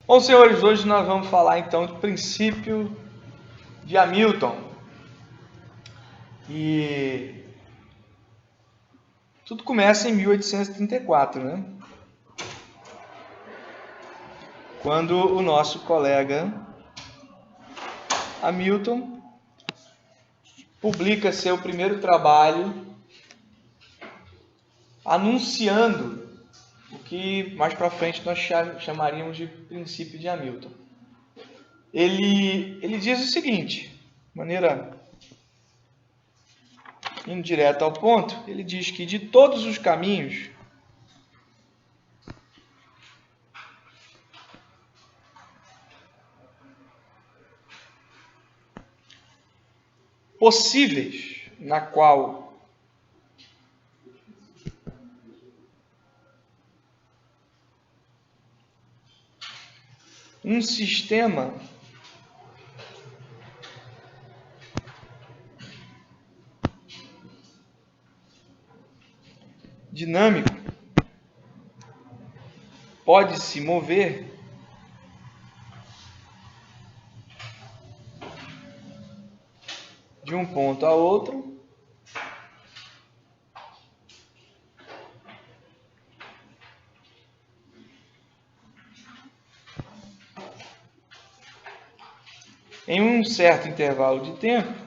Bom, senhores, hoje nós vamos falar então do princípio de Hamilton. E tudo começa em 1834, né? Quando o nosso colega Hamilton publica seu primeiro trabalho anunciando o que mais para frente nós chamaríamos de princípio de Hamilton. Ele diz o seguinte, de maneira indo direto ao ponto, ele diz que de todos os caminhos possíveis na qual um sistema dinâmico pode se mover de um ponto a outro em um certo intervalo de tempo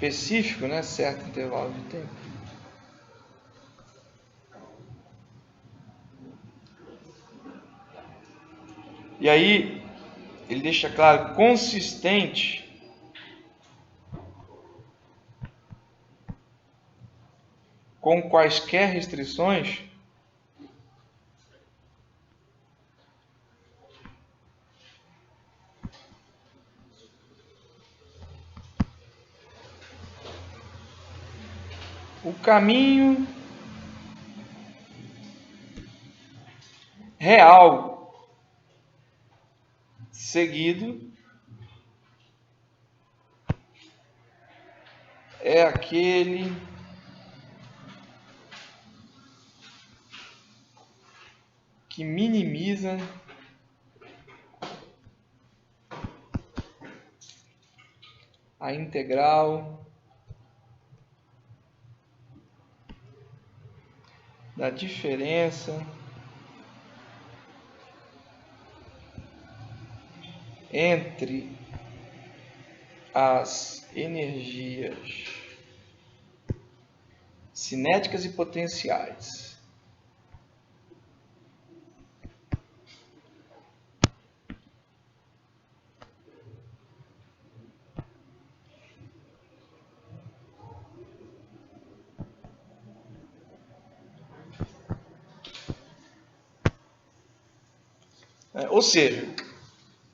específico, né? Certo intervalo de tempo. E aí ele deixa claro, consistente com quaisquer restrições o caminho real seguido é aquele que minimiza a integral da diferença entre as energias cinéticas e potenciais. Ou seja,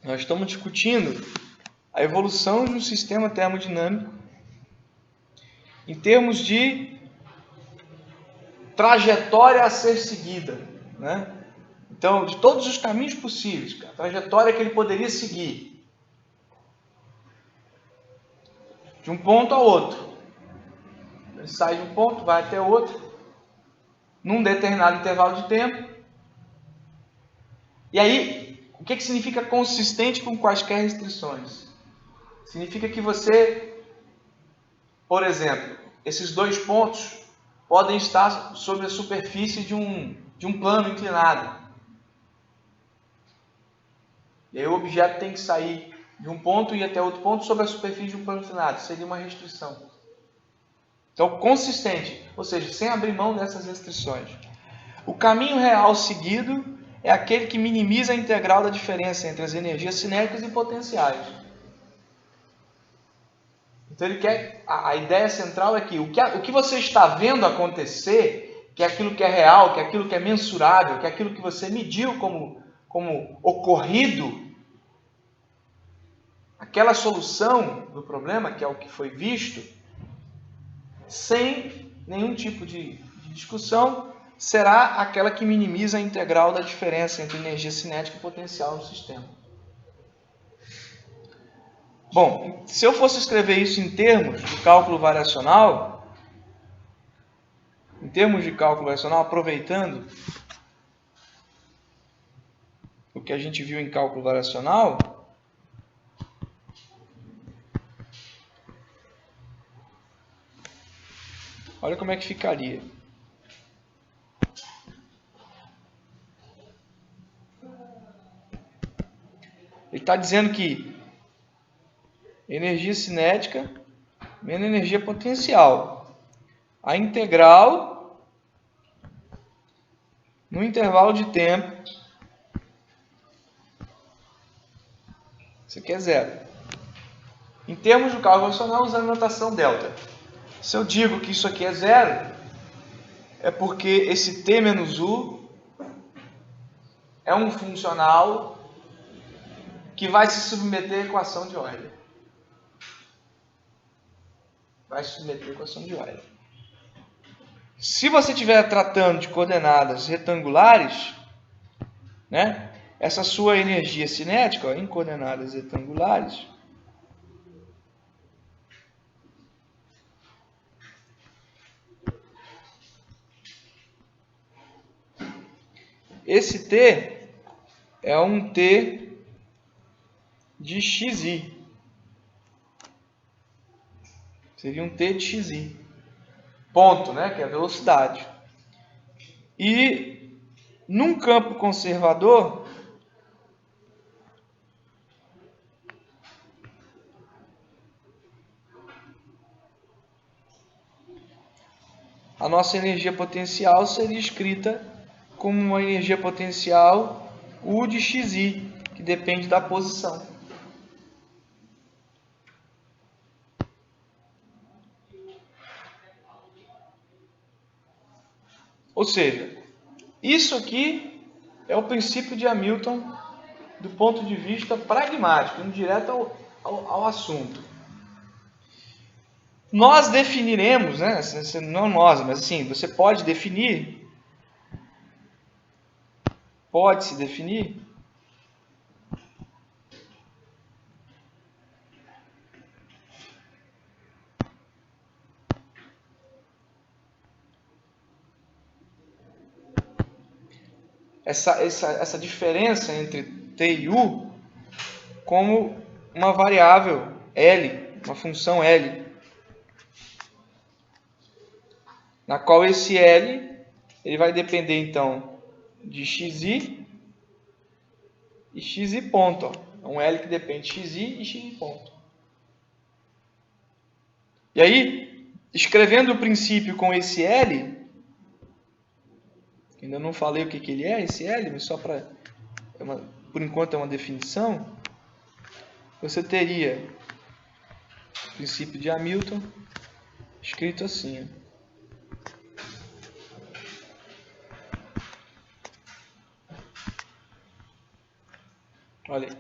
nós estamos discutindo a evolução de um sistema termodinâmico em termos de trajetória a ser seguida, né? Então, de todos os caminhos possíveis, a trajetória que ele poderia seguir, de um ponto a outro. Ele sai de um ponto, vai até outro, num determinado intervalo de tempo. E aí, o que significa consistente com quaisquer restrições? Significa que você, por exemplo, esses dois pontos podem estar sobre a superfície de um plano inclinado. E aí o objeto tem que sair de um ponto e ir até outro ponto sobre a superfície de um plano inclinado. Seria uma restrição. Então, consistente, ou seja, sem abrir mão dessas restrições. O caminho real seguido é aquele que minimiza a integral da diferença entre as energias cinéticas e potenciais. Então ele quer, a ideia central é que o que você está vendo acontecer, que é aquilo que é real, que é aquilo que é mensurável, que é aquilo que você mediu como ocorrido, aquela solução do problema, que é o que foi visto, sem nenhum tipo de discussão, será aquela que minimiza a integral da diferença entre energia cinética e potencial no sistema. Bom, se eu fosse escrever isso em termos de cálculo variacional, aproveitando o que a gente viu em cálculo variacional, olha como é que ficaria. Ele está dizendo que energia cinética menos energia potencial. A integral no intervalo de tempo, isso aqui é zero. Em termos de cálculo variacional, usando a notação delta. Se eu digo que isso aqui é zero, é porque esse t menos u é um funcional que vai se submeter à equação de Euler. Se você estiver tratando de coordenadas retangulares, né, essa sua energia cinética, ó, em coordenadas retangulares, esse t é um t de xi. Seria um t de xi. Ponto, né? Que é a velocidade. E num campo conservador, a nossa energia potencial seria escrita como uma energia potencial U de xi, que depende da posição. Ou seja, isso aqui é o princípio de Hamilton do ponto de vista pragmático, indo direto ao assunto. Nós definiremos, né? Não nós, mas assim, você pode definir, pode-se definir essa diferença entre t e u como uma variável L, uma função L, na qual esse L ele vai depender então de xi e xi ponto. Ó. É um L que depende de xi e xi ponto. E aí, escrevendo o princípio com esse L, ainda não falei o que ele é, esse L, mas só para, por enquanto é uma definição, você teria o princípio de Hamilton escrito assim. Olha aí.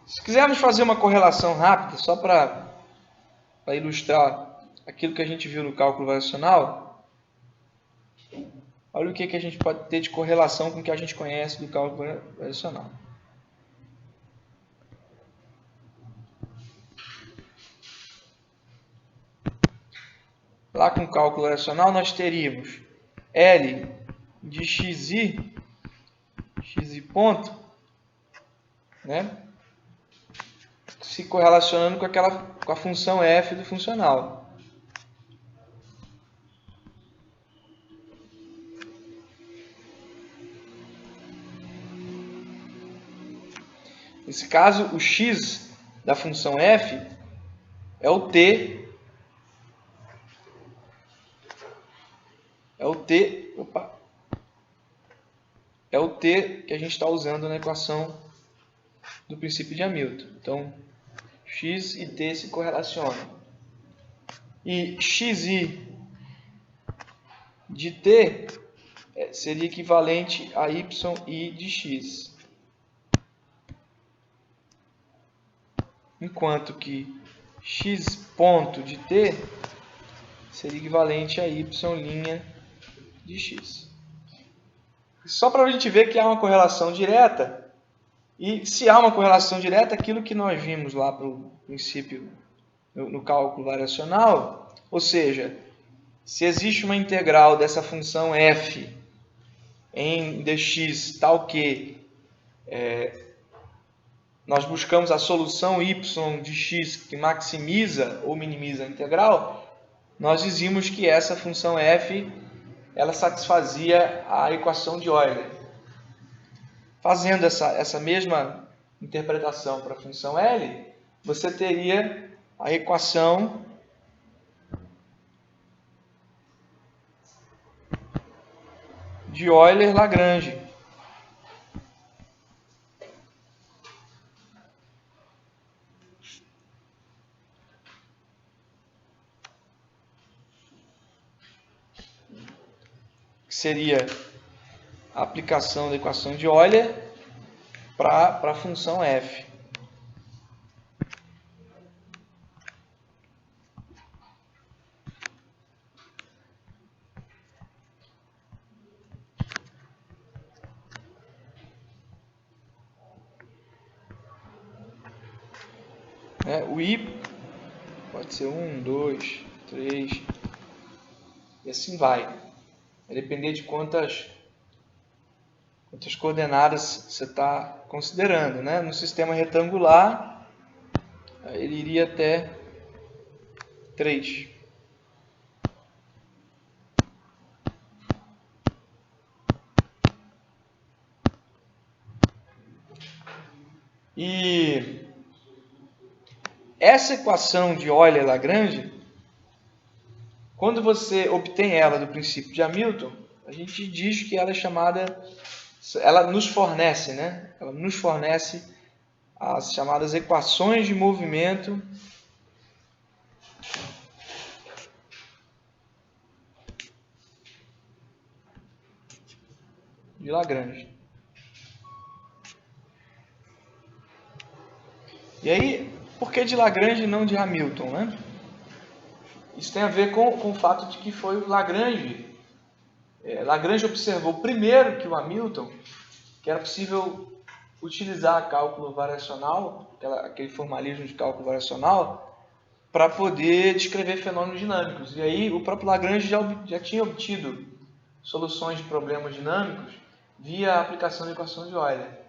Se quisermos fazer uma correlação rápida, só para ilustrar aquilo que a gente viu no cálculo variacional, olha o que a gente pode ter de correlação com o que a gente conhece do cálculo variacional. Lá com o cálculo variacional nós teríamos L de xi ponto, né, se correlacionando com a função f do funcional. Nesse caso, o x da função f é o t, que a gente está usando na equação do princípio de Hamilton. Então, x e t se correlacionam. E xi de t seria equivalente a y i de x. Enquanto que x ponto de t seria equivalente a y' de x. Só para a gente ver que há uma correlação direta. E se há uma correlação direta, aquilo que nós vimos lá para o princípio no cálculo variacional, ou seja, se existe uma integral dessa função f em dx tal que nós buscamos a solução y de x que maximiza ou minimiza a integral, nós dizíamos que essa função f ela satisfazia a equação de Euler. Fazendo essa mesma interpretação para a função L, você teria a equação de Euler-Lagrange. Que seria a aplicação da equação de Euler para a função f. O i pode ser 1, 2, 3 e assim vai. Vai depender de quantas coordenadas você está considerando. Né? No sistema retangular, ele iria até 3. E essa equação de Euler-Lagrange, quando você obtém ela do princípio de Hamilton, a gente diz que ela é chamada, ela nos fornece, né? Ela nos fornece as chamadas equações de movimento de Lagrange. E aí, por que de Lagrange e não de Hamilton, né? Isso tem a ver com o fato de que foi o Lagrange. Lagrange observou primeiro que o Hamilton, que era possível utilizar cálculo variacional, aquele formalismo de cálculo variacional, para poder descrever fenômenos dinâmicos. E aí o próprio Lagrange já tinha obtido soluções de problemas dinâmicos via a aplicação da equação de Euler.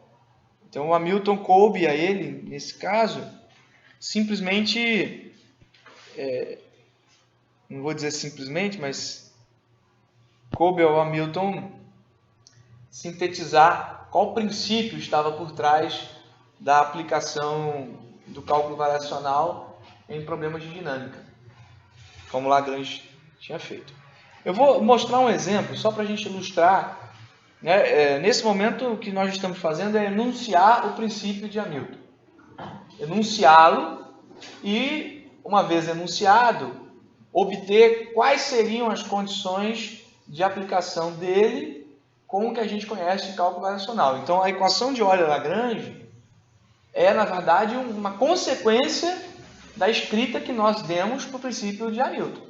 Então o Hamilton coube a ele, nesse caso, simplesmente, não vou dizer simplesmente, mas coube ao Hamilton sintetizar qual princípio estava por trás da aplicação do cálculo variacional em problemas de dinâmica, como Lagrange tinha feito. Eu vou mostrar um exemplo só para a gente ilustrar. Nesse momento, o que nós estamos fazendo é enunciar o princípio de Hamilton. Enunciá-lo e, uma vez enunciado, obter quais seriam as condições de aplicação dele com o que a gente conhece de cálculo variacional. Então, a equação de Euler-Lagrange é, na verdade, uma consequência da escrita que nós demos para o princípio de Hamilton.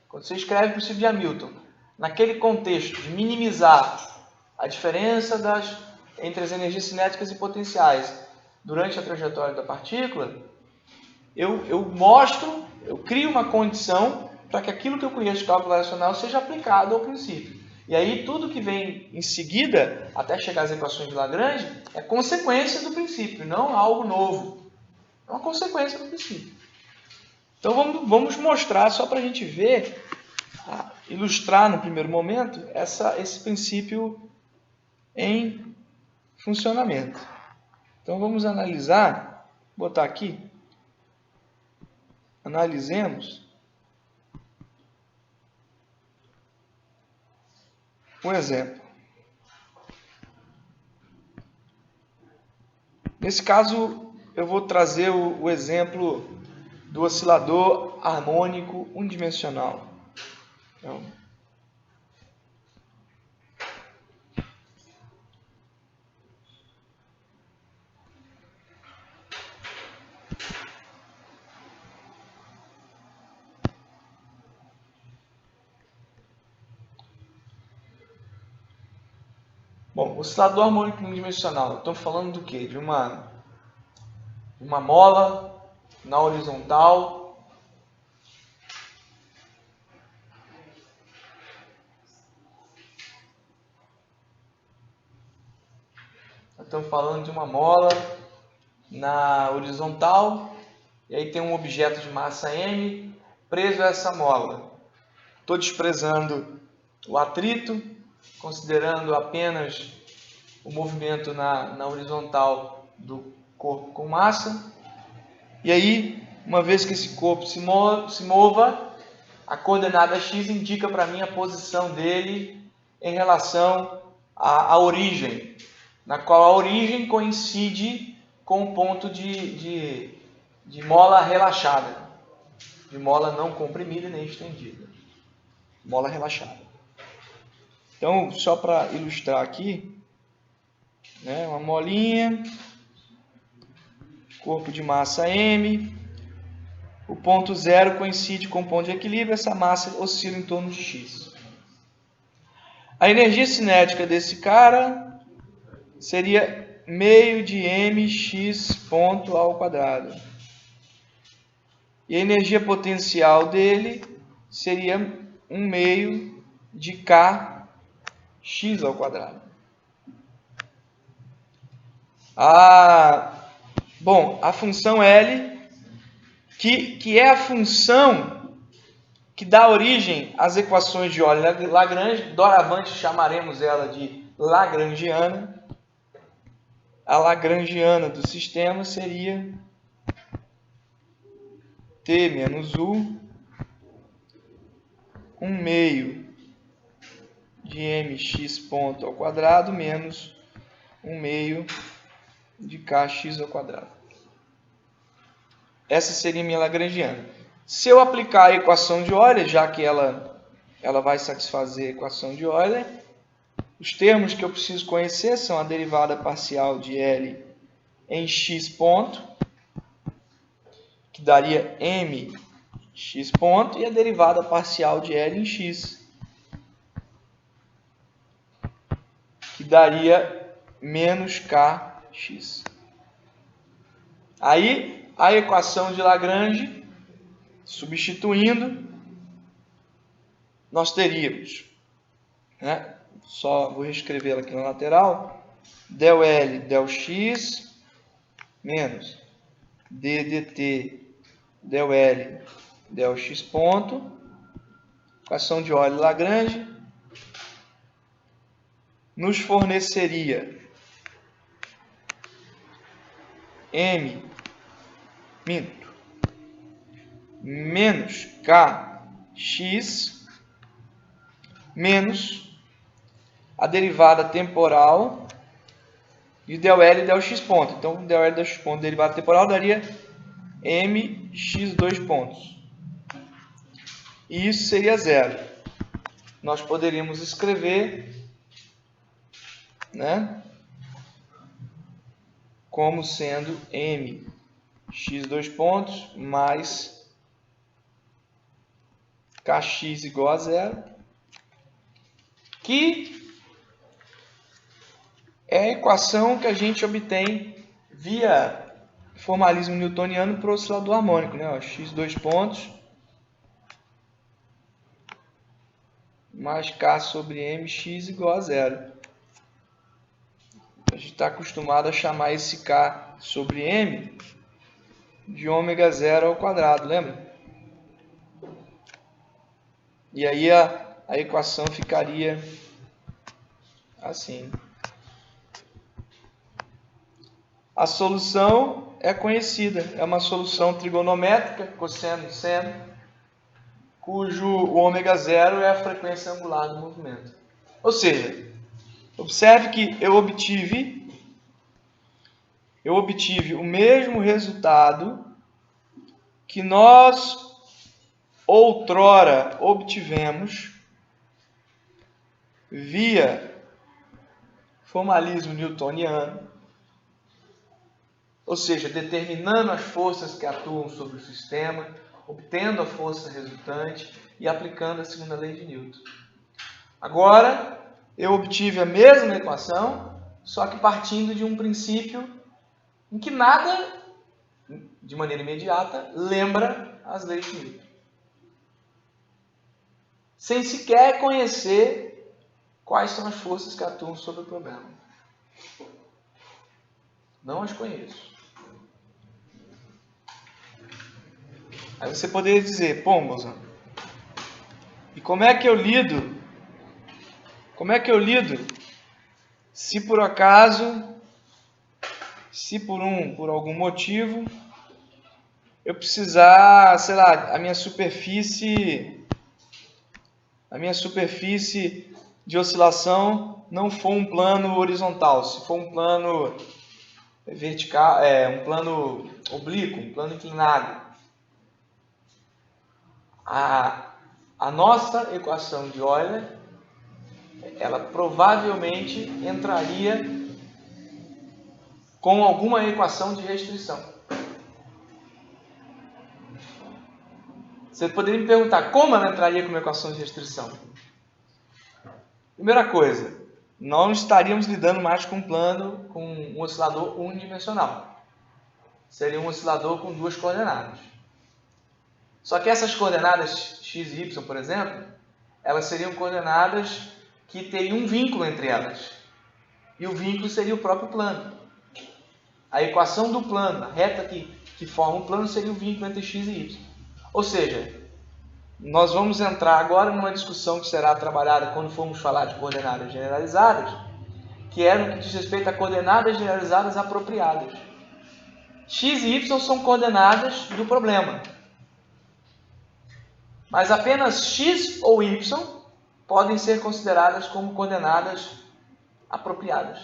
Quando você escreve o princípio de Hamilton, naquele contexto de minimizar a diferença entre as energias cinéticas e potenciais durante a trajetória da partícula, eu crio uma condição para que aquilo que eu conheço de cálculo variacional seja aplicado ao princípio. E aí tudo que vem em seguida, até chegar às equações de Lagrange, é consequência do princípio, não algo novo. É uma consequência do princípio. Então vamos mostrar, só para a gente ver, ilustrar no primeiro momento, esse princípio em funcionamento. Então vamos analisar, vou botar aqui, analisemos um exemplo. Nesse caso, eu vou trazer o exemplo do oscilador harmônico unidimensional. Então, Bom, oscilador harmônico unidimensional. Estou falando do quê? De uma mola na horizontal. Estamos falando de uma mola na horizontal. E aí tem um objeto de massa M preso a essa mola. Estou desprezando o atrito, considerando apenas o movimento na horizontal do corpo com massa. E aí, uma vez que esse corpo se mova, a coordenada x indica para mim a posição dele em relação à origem, na qual a origem coincide com o ponto de mola relaxada, de mola não comprimida nem estendida, mola relaxada. Então, só para ilustrar aqui, né, uma molinha, corpo de massa M, o ponto zero coincide com o ponto de equilíbrio, essa massa oscila em torno de x. A energia cinética desse cara seria meio de mx ponto ao quadrado. E a energia potencial dele seria 1 meio de kx ao quadrado. Bom, a função L, que é a função que dá origem às equações de Euler-Lagrange, doravante chamaremos ela de lagrangiana. A lagrangiana do sistema seria T menos U, 1 meio de mx ponto ao quadrado menos 1 meio de kx ao quadrado. Essa seria minha lagrangiana. Se eu aplicar a equação de Euler, já que ela vai satisfazer a equação de Euler, os termos que eu preciso conhecer são a derivada parcial de L em x ponto, que daria mx ponto, e a derivada parcial de L em x, que daria menos kx. Aí, a equação de Lagrange, substituindo, nós teríamos, né? Só vou reescrevê-la aqui na lateral, del L, del x, menos d dt del L, del x ponto, equação de Euler-Lagrange, nos forneceria menos kx menos a derivada temporal de del L e del x ponto. Então, del L e del x ponto, derivada temporal, daria mx2 pontos. E isso seria zero. Nós poderíamos escrever, né, como sendo mx2 pontos mais kx igual a zero, que é a equação que a gente obtém via formalismo newtoniano para o oscilador harmônico, né? X2 pontos mais K sobre mx igual a zero. A gente está acostumado a chamar esse K sobre M de ômega zero ao quadrado, lembra? E aí a equação ficaria assim. A solução é conhecida, é uma solução trigonométrica, cosseno, seno, cujo ômega zero é a frequência angular do movimento. Ou seja, observe que eu obtive o mesmo resultado que nós outrora obtivemos via formalismo newtoniano, ou seja, determinando as forças que atuam sobre o sistema, obtendo a força resultante e aplicando a segunda lei de Newton. Agora, eu obtive a mesma equação, só que partindo de um princípio em que nada, de maneira imediata, lembra as leis de Newton. Sem sequer conhecer quais são as forças que atuam sobre o problema. Não as conheço. Aí você poderia dizer, pô, Mozão, e como é que eu lido? Como é que eu lido se por acaso, se por algum motivo, eu precisar, sei lá, a minha superfície de oscilação não for um plano horizontal, se for um plano vertical, um plano oblíquo, um plano inclinado. A nossa equação de Euler, ela provavelmente entraria com alguma equação de restrição. Você poderia me perguntar como ela entraria com uma equação de restrição? Primeira coisa, não estaríamos lidando mais com um oscilador unidimensional. Seria um oscilador com duas coordenadas. Só que essas coordenadas x e y, por exemplo, elas seriam coordenadas que teriam um vínculo entre elas. E o vínculo seria o próprio plano. A equação do plano, a reta que forma o plano, seria o vínculo entre x e y. Ou seja, nós vamos entrar agora numa discussão que será trabalhada quando formos falar de coordenadas generalizadas, que é no que diz respeito a coordenadas generalizadas apropriadas. X e y são coordenadas do problema. Mas apenas x ou y podem ser consideradas como coordenadas apropriadas.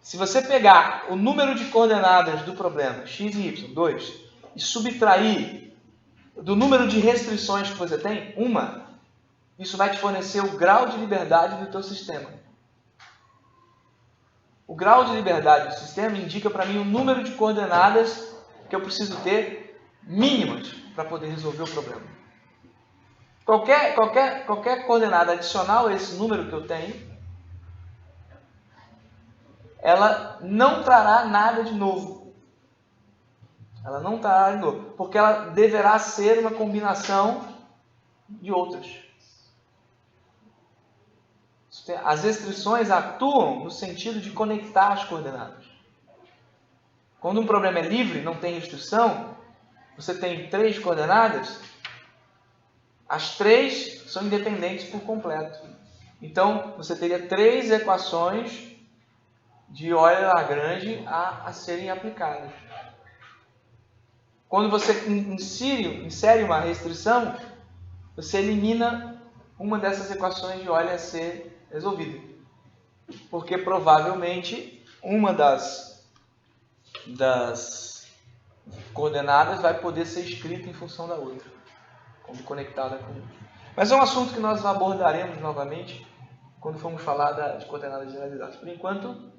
Se você pegar o número de coordenadas do problema, x e y, 2, e subtrair do número de restrições que você tem, uma, isso vai te fornecer o grau de liberdade do teu sistema. O grau de liberdade do sistema indica para mim o número de coordenadas que eu preciso ter mínimas para poder resolver o problema. Qualquer coordenada adicional a esse número que eu tenho, ela não trará nada de novo. Ela não trará de novo, porque ela deverá ser uma combinação de outras. As restrições atuam no sentido de conectar as coordenadas. Quando um problema é livre, não tem restrição, você tem 3 coordenadas, as 3 são independentes por completo. Então, você teria 3 equações de Euler-Lagrange a serem aplicadas. Quando você insere uma restrição, você elimina uma dessas equações de Euler a ser resolvida. Porque provavelmente uma das coordenadas vai poder ser escrita em função da outra, como conectada com outra. Mas é um assunto que nós abordaremos novamente quando formos falar de coordenadas generalizadas. Por enquanto,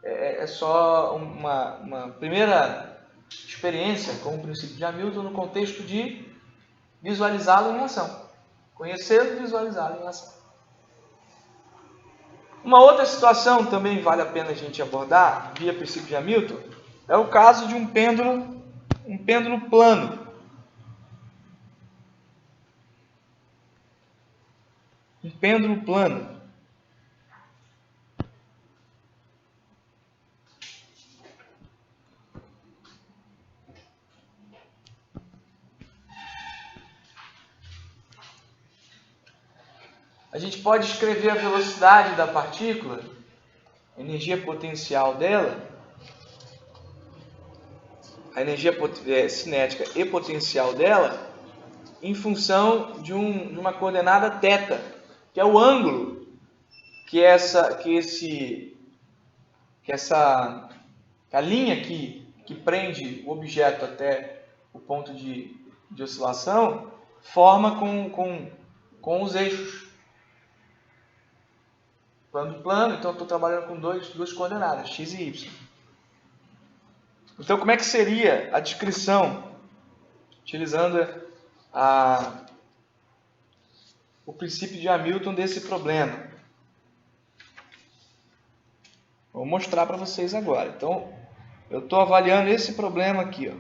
é só uma primeira experiência com o princípio de Hamilton no contexto de visualizá-lo em ação. Conhecê-lo e visualizá-lo em ação. Uma outra situação também vale a pena a gente abordar, via princípio de Hamilton, é o caso de um pêndulo plano. Um pêndulo plano. A gente pode escrever a velocidade da partícula, a energia potencial dela, a energia cinética e potencial dela, em função de uma coordenada θ, que é o ângulo a linha que prende o objeto até o ponto de oscilação forma com os eixos. Plano, então eu estou trabalhando com duas coordenadas, x e y. Então, como é que seria a descrição, utilizando o princípio de Hamilton desse problema. Vou mostrar para vocês agora. Então, eu estou avaliando esse problema aqui, ó.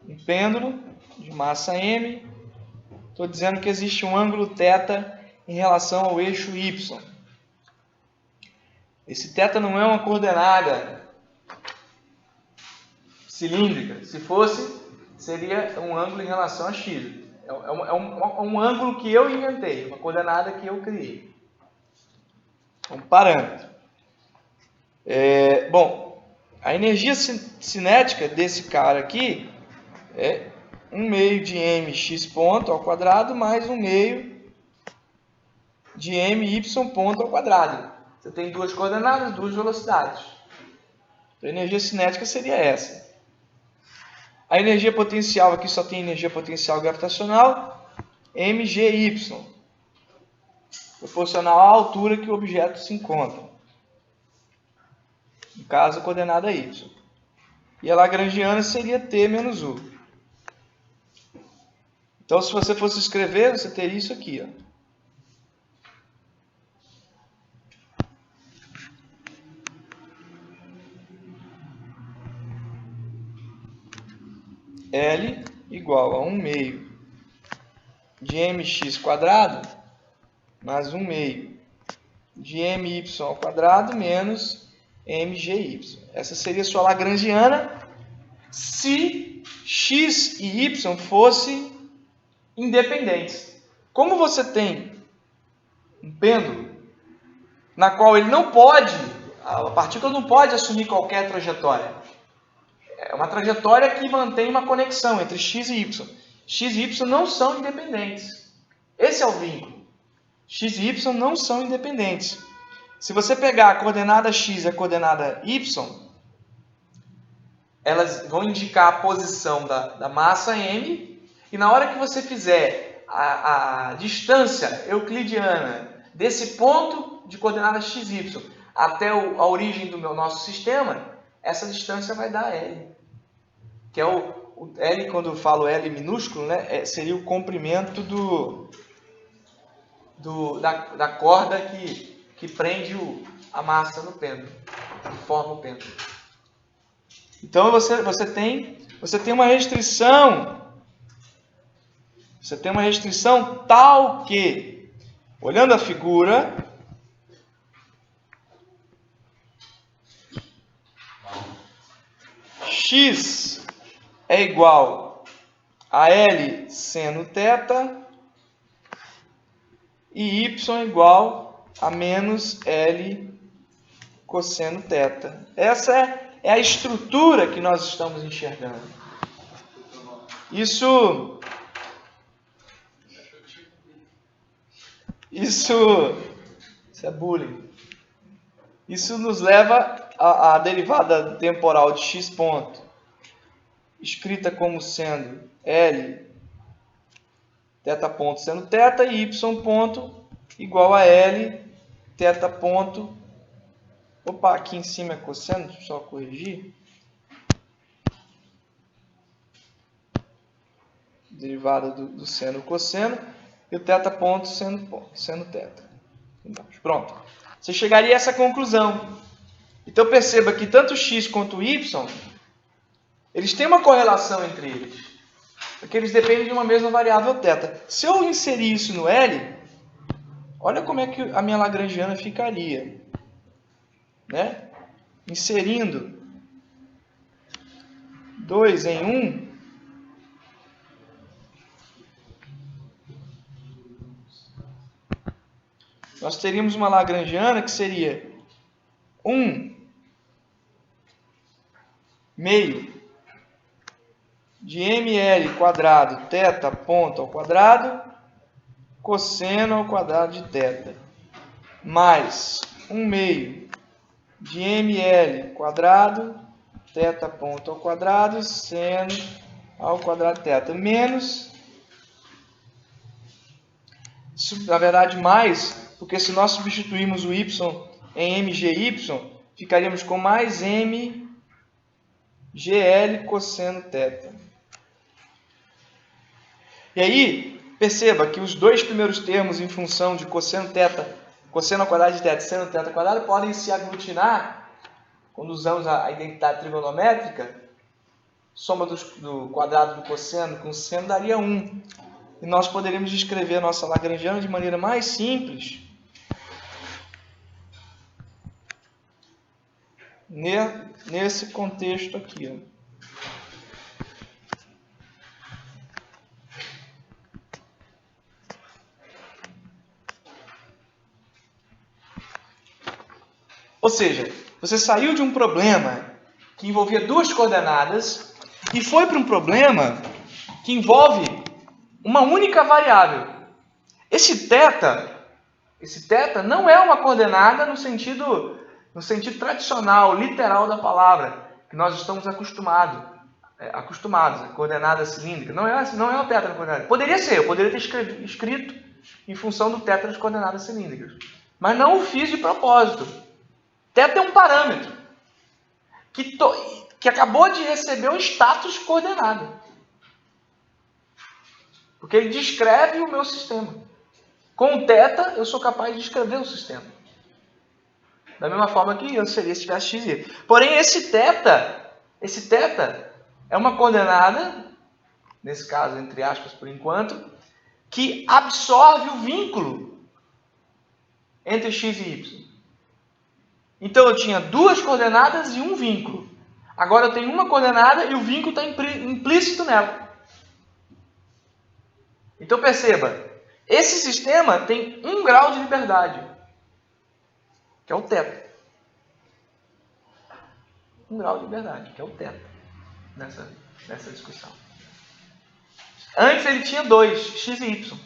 Um pêndulo de massa m. Estou dizendo que existe um ângulo θ em relação ao eixo y. Esse θ não é uma coordenada cilíndrica. Se fosse, seria um ângulo em relação a x. É um ângulo que eu inventei, uma coordenada que eu criei. Um parâmetro. Bom, a energia cinética desse cara aqui é 1/2 de mx ponto ao quadrado mais 1/2 de my ponto ao quadrado. Você tem duas coordenadas, duas velocidades. Então, a energia cinética seria essa. A energia potencial aqui só tem energia potencial gravitacional, mgy, proporcional à altura que o objeto se encontra. No caso, a coordenada y. E a lagrangiana seria t menos u. Então, se você fosse escrever, você teria isso aqui, ó. L igual a 1/2 de mx quadrado mais 1/2 de my ao quadrado menos mgy. Essa seria a sua lagrangiana se x e y fossem independentes. Como você tem um pêndulo na qual ele não pode, a partícula não pode assumir qualquer trajetória. É uma trajetória que mantém uma conexão entre x e y. X e y não são independentes. Esse é o vínculo. X e y não são independentes. Se você pegar a coordenada x e a coordenada y, elas vão indicar a posição da massa m, e na hora que você fizer a distância euclidiana desse ponto de coordenada x e y até a origem do nosso sistema, essa distância vai dar L. Que é o L, quando eu falo L minúsculo, né, seria o comprimento da corda que prende a massa no pêndulo, que forma o pêndulo. Então você tem uma restrição. Você tem uma restrição tal que, olhando a figura, x é igual a L seno θ e y é igual a menos L cosseno θ. Essa é a estrutura que nós estamos enxergando. Isso é bullying. Isso nos leva à derivada temporal de x ponto, escrita como sendo L θ ponto seno θ e y ponto igual a L θ ponto. Opa, aqui em cima é cosseno, deixa eu só corrigir. Derivada do seno cosseno e o θ ponto seno θ. Pronto. Você chegaria a essa conclusão. Então perceba que tanto x quanto y, eles têm uma correlação entre eles, porque eles dependem de uma mesma variável θ. Se eu inserir isso no L, olha como é que a minha lagrangiana ficaria, né? Inserindo 2 em 1, nós teríamos uma lagrangiana que seria 1/2 de ml quadrado θ ponto ao quadrado cosseno ao quadrado de θ mais 1/2 de ml quadrado θ ponto ao quadrado seno ao quadrado de θ menos, isso, na verdade, mais, porque se nós substituirmos o y em mgy, ficaríamos com mais mgl cosseno θ. E aí, perceba que os dois primeiros termos em função de cosseno ao quadrado de θ e seno θ ao quadrado podem se aglutinar quando usamos a identidade trigonométrica. Soma do quadrado do cosseno com o seno daria 1. E nós poderíamos escrever a nossa lagrangiana de maneira mais simples nesse contexto aqui. Ó. Ou seja, você saiu de um problema que envolvia duas coordenadas e foi para um problema que envolve uma única variável. Esse θ não é uma coordenada no sentido tradicional, literal da palavra, que nós estamos acostumados, a coordenada cilíndrica. Não é o θ na coordenada. Poderia ser, eu poderia ter escrito em função do θ das coordenadas cilíndricas. Mas não o fiz de propósito. θ é um parâmetro que acabou de receber um status coordenada. Porque ele descreve o meu sistema. Com o θ, eu sou capaz de descrever o sistema. Da mesma forma que eu seria se tivesse x e y. Porém, esse θ é uma coordenada, nesse caso, entre aspas, por enquanto, que absorve o vínculo entre x e y. Então, eu tinha duas coordenadas e um vínculo. Agora, eu tenho uma coordenada e o vínculo está implícito nela. Então, perceba, esse sistema tem 1 grau de liberdade, que é o θ. 1 grau de liberdade, que é o θ, nessa discussão. Antes ele tinha 2, x e y.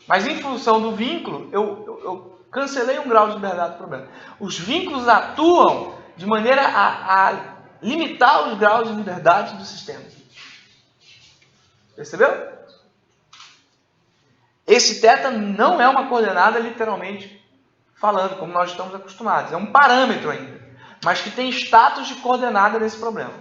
Mas em função do vínculo, eu cancelei 1 grau de liberdade do problema. Os vínculos atuam de maneira a limitar os graus de liberdade do sistema. Percebeu? Esse θ não é uma coordenada literalmente falando, como nós estamos acostumados. É um parâmetro ainda, mas que tem status de coordenada nesse problema.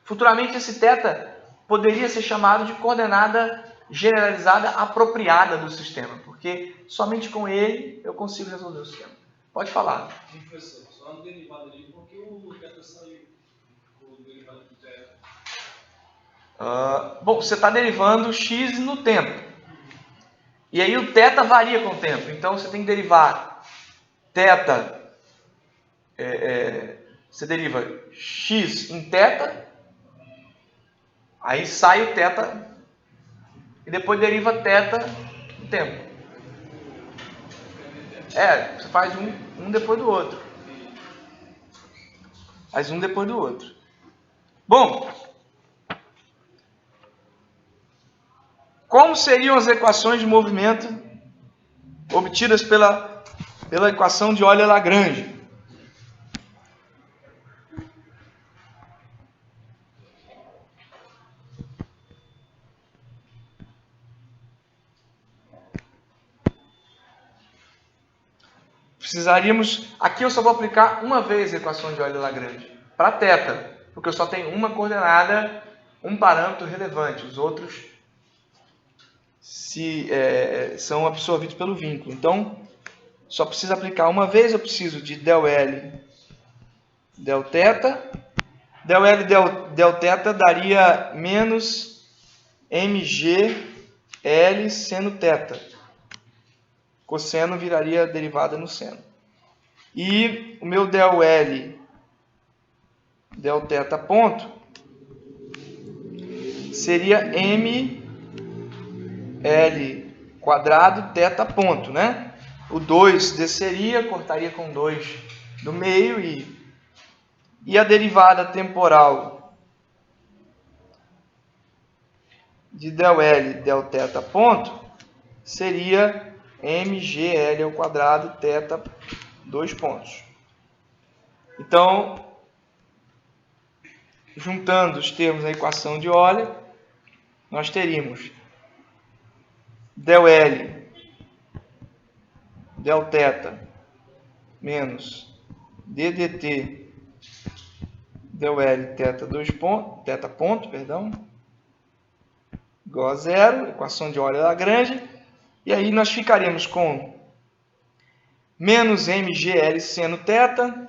Futuramente esse θ poderia ser chamado de coordenada generalizada apropriada do sistema, porque somente com ele eu consigo resolver o sistema. Pode falar. Professor, só no derivado ali, porque o θ saiu o derivado do θ. Bom, você está derivando x no tempo. E aí o θ varia com o tempo. Então você tem que derivar θ. Você deriva x em θ. Aí sai o θ. E depois deriva θ no tempo. Você faz um depois do outro. Faz um depois do outro. Bom, como seriam as equações de movimento obtidas pela equação de Euler-Lagrange? Aqui eu só vou aplicar uma vez a equação de Euler-Lagrange, para θ, porque eu só tenho uma coordenada, um parâmetro relevante, os outros são absorvidos pelo vínculo. Então, só preciso aplicar uma vez, eu preciso de del L, del θ. Del L, del θ daria menos mg L seno θ. Cosseno viraria derivada no seno. E o meu del L, del θ ponto, seria m L quadrado θ ponto, né? O 2 desceria, cortaria com 2 no meio e a derivada temporal de del L del θ ponto seria mgl ao quadrado θ 2 pontos. Então, juntando os termos da equação de Euler, nós teríamos del L del θ menos ddt del L θ 2 ponto, θ ponto, perdão, igual a zero, equação de Euler-Lagrange, e aí nós ficaríamos com menos mgl seno θ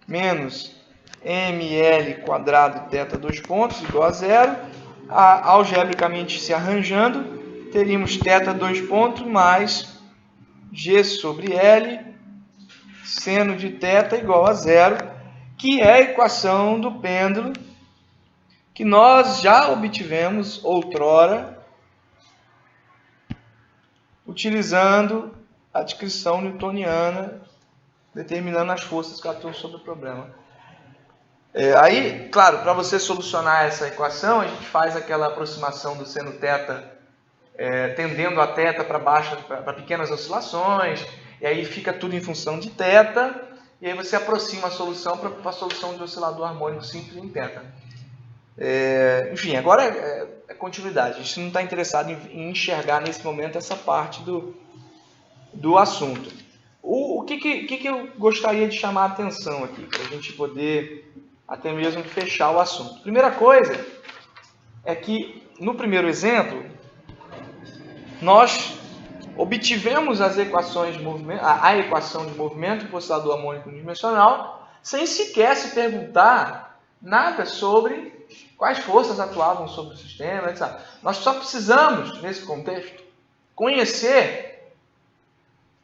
menos ml quadrado θ dois pontos igual a zero. Algebricamente se arranjando, teríamos θ dois pontos mais g sobre L seno de θ igual a zero, que é a equação do pêndulo que nós já obtivemos outrora utilizando a descrição newtoniana, determinando as forças que atuam sobre o problema. Aí, claro, para você solucionar essa equação, a gente faz aquela aproximação do seno θ tendendo a θ para baixo, para pequenas oscilações, e aí fica tudo em função de θ, e aí você aproxima a solução para a solução de oscilador harmônico simples em θ. Enfim, agora é continuidade. A gente não está interessado em enxergar nesse momento essa parte do assunto. O que eu gostaria de chamar a atenção aqui, para a gente poder até mesmo fechar o assunto? Primeira coisa é que, no primeiro exemplo, nós obtivemos as equações de movimento, a equação de movimento do oscilador harmônico unidimensional, sem sequer se perguntar nada sobre quais forças atuavam sobre o sistema, etc. Nós só precisamos, nesse contexto, conhecer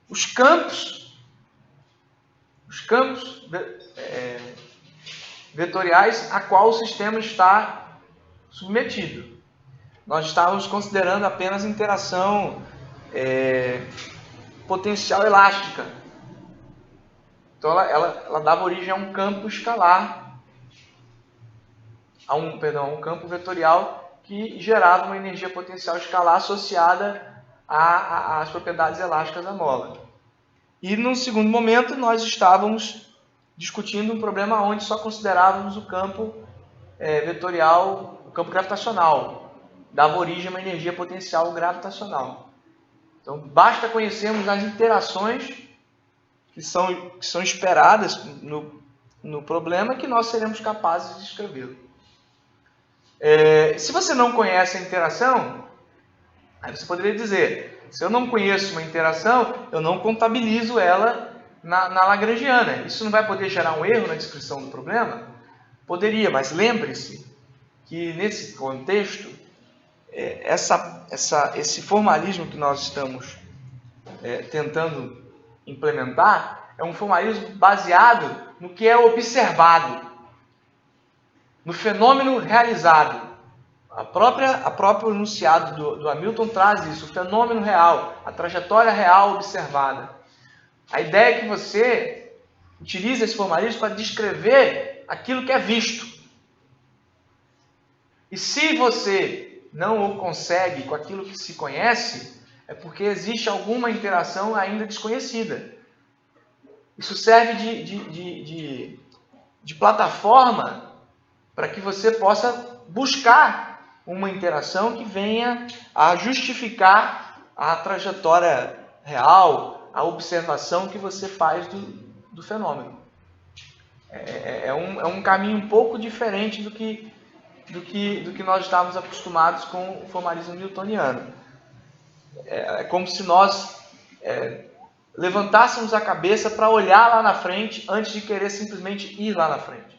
os campos vetoriais a qual o sistema está submetido. Nós estávamos considerando apenas interação potencial elástica. Então ela dava origem a um campo escalar, a um campo vetorial que gerava uma energia potencial escalar associada às propriedades elásticas da mola. E no segundo momento nós estávamos discutindo um problema onde só considerávamos o campo vetorial, o campo gravitacional, dava origem a uma energia potencial gravitacional. Então basta conhecermos as interações que são esperadas no problema que nós seremos capazes de escrevê-lo. Se você não conhece a interação, aí você poderia dizer, se eu não conheço uma interação, eu não contabilizo ela na lagrangiana. Isso não vai poder gerar um erro na descrição do problema? Poderia, mas lembre-se que nesse contexto, esse formalismo que nós estamos tentando implementar é um formalismo baseado no que é observado, no fenômeno realizado. A própria enunciado do Hamilton traz isso, o fenômeno real, a trajetória real observada. A ideia é que você utilize esse formalismo para descrever aquilo que é visto. E se você não o consegue com aquilo que se conhece, é porque existe alguma interação ainda desconhecida. Isso serve de plataforma para que você possa buscar uma interação que venha a justificar a trajetória real, a observação que você faz do fenômeno. É um caminho um pouco diferente do que nós estávamos acostumados com o formalismo newtoniano. É como se nós levantássemos a cabeça para olhar lá na frente antes de querer simplesmente ir lá na frente.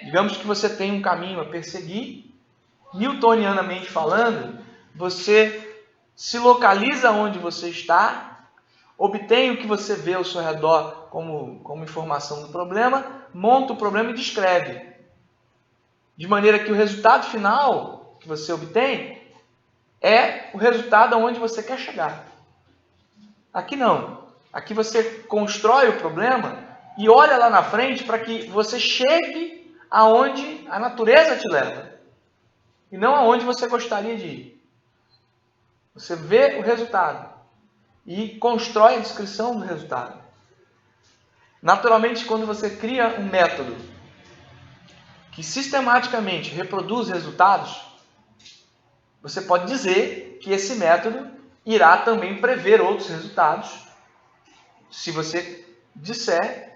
Digamos que você tem um caminho a perseguir, newtonianamente falando, você se localiza onde você está, obtém o que você vê ao seu redor como informação do problema, monta o problema e descreve. De maneira que o resultado final que você obtém é o resultado aonde você quer chegar. Aqui não. Aqui você constrói o problema e olha lá na frente para que você chegue aonde a natureza te leva. E não aonde você gostaria de ir. Você vê o resultado e constrói a descrição do resultado. Naturalmente, quando você cria um método que sistematicamente reproduz resultados, você pode dizer que esse método irá também prever outros resultados, se você disser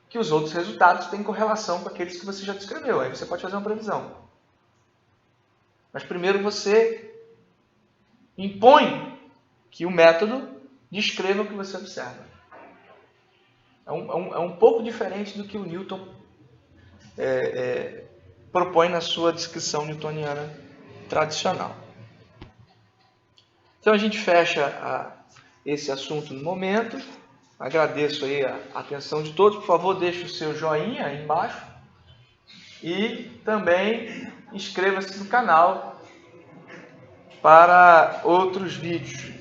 que os outros resultados têm correlação com aqueles que você já descreveu. Aí você pode fazer uma previsão. Mas primeiro você impõe que o método descreva o que você observa. É um pouco diferente do que o Newton propõe na sua descrição newtoniana tradicional. Então a gente fecha esse assunto no momento. Agradeço aí a atenção de todos. Por favor, deixe o seu joinha aí embaixo. E também inscreva-se no canal para outros vídeos.